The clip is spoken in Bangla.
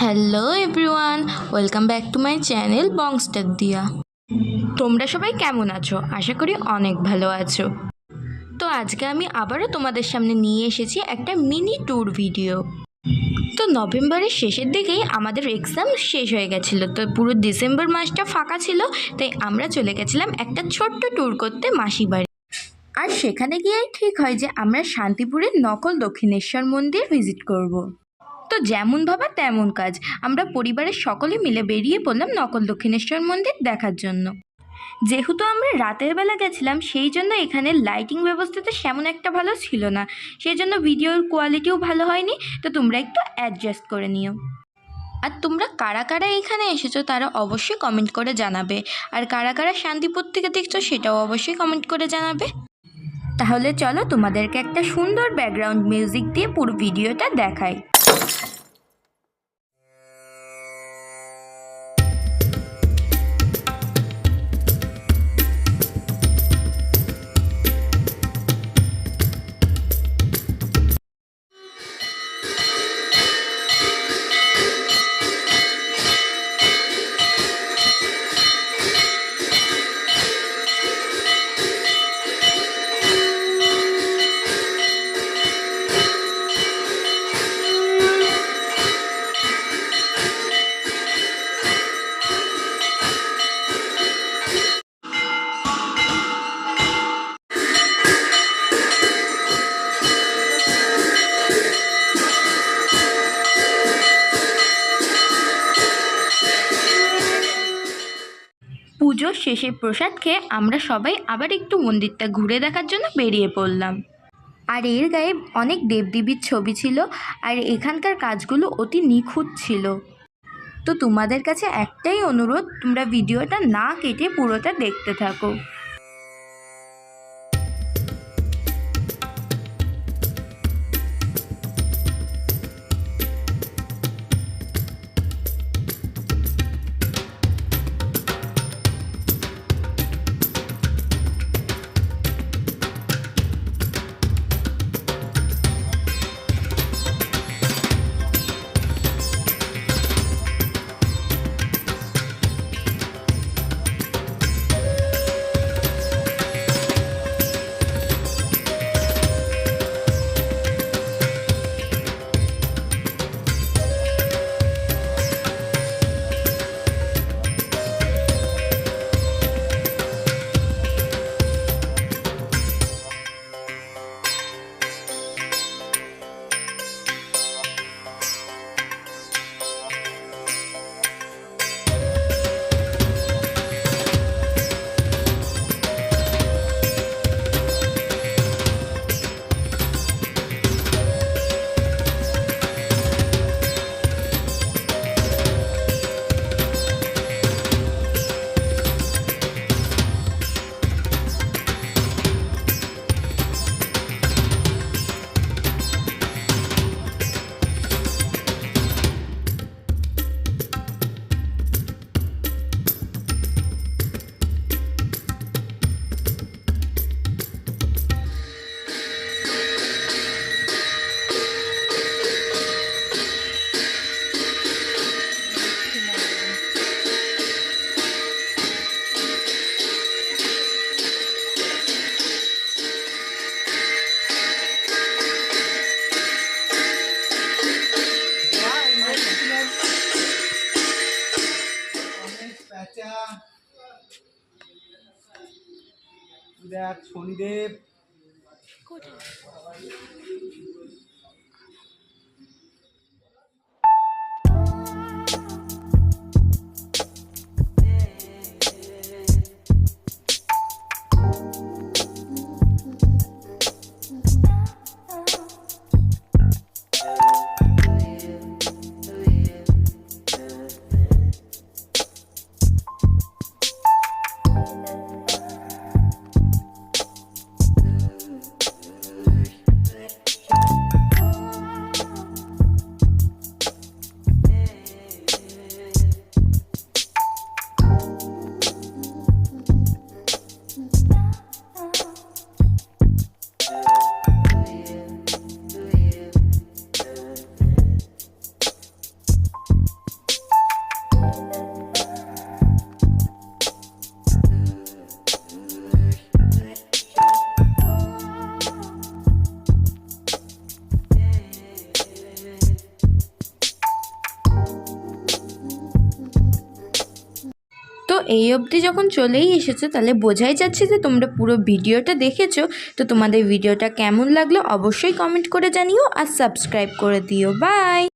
Hello everyone, welcome back to my channel Bongstar Diya. তোমরা সবাই কেমন আছো? আশা করি অনেক ভালো আছো। তো আজকে আমি আবারও তোমাদের সামনে নিয়ে এসেছি একটা মিনি ট্যুর ভিডিও। তো নভেম্বরের শেষের দিকেই আমাদের এক্সাম শেষ হয়ে গেছিলো, তো পুরো ডিসেম্বর মাসটা ফাঁকা ছিল, তাই আমরা চলে গেছিলাম একটা ছোট্ট ট্যুর করতে মাসি বাড়ি। আর সেখানে গিয়েই ঠিক হয় যে আমরা শান্তিপুরের নকল দক্ষিণেশ্বর মন্দির ভিজিট করব। তো যেমন ভাবা তেমন কাজ, আমরা পরিবারের সকলে মিলে বেরিয়ে পড়লাম নকল দক্ষিণেশ্বর মন্দির দেখার জন্য। যেহেতু আমরা রাতের বেলা গেছিলাম, সেই জন্য এখানে লাইটিং ব্যবস্থাটা সেমন একটা ভালো ছিল না, সেই জন্য ভিডিওর কোয়ালিটিও ভালো হয়নি। তো তোমরা একটু অ্যাডজাস্ট করে নিও। আর তোমরা কারা কারা এখানে এসেছো তারা অবশ্যই কমেন্ট করে জানাবে, আর কারা কারা শান্তিপুর থেকে দেখছো সেটাও অবশ্যই কমেন্ট করে জানাবে। তাহলে চলো তোমাদেরকে একটা সুন্দর ব্যাকগ্রাউন্ড মিউজিক দিয়ে পুরো ভিডিওটা দেখাই। পুজোর শেষে প্রসাদ খেয়ে আমরা সবাই আবার একটু মন্দিরটা ঘুরে দেখার জন্য বেরিয়ে পড়লাম। আর এর গায়ে অনেক দেবদেবীর ছবি ছিল, আর এখানকার কাজগুলো অতি নিখুঁত ছিল। তো তোমাদের কাছে একটাই অনুরোধ, তোমরা ভিডিওটা না কেটে পুরোটা দেখতে থাকো। দেখ শনিদেব এই অবধি যখন চলেই এসেছো তাহলে বোঝাই যাচ্ছে যে তোমরা পুরো ভিডিওটা দেখেছো। তো তোমাদের ভিডিওটা কেমন লাগলো অবশ্যই কমেন্ট করে জানিও আর সাবস্ক্রাইব করে দিও। বাই।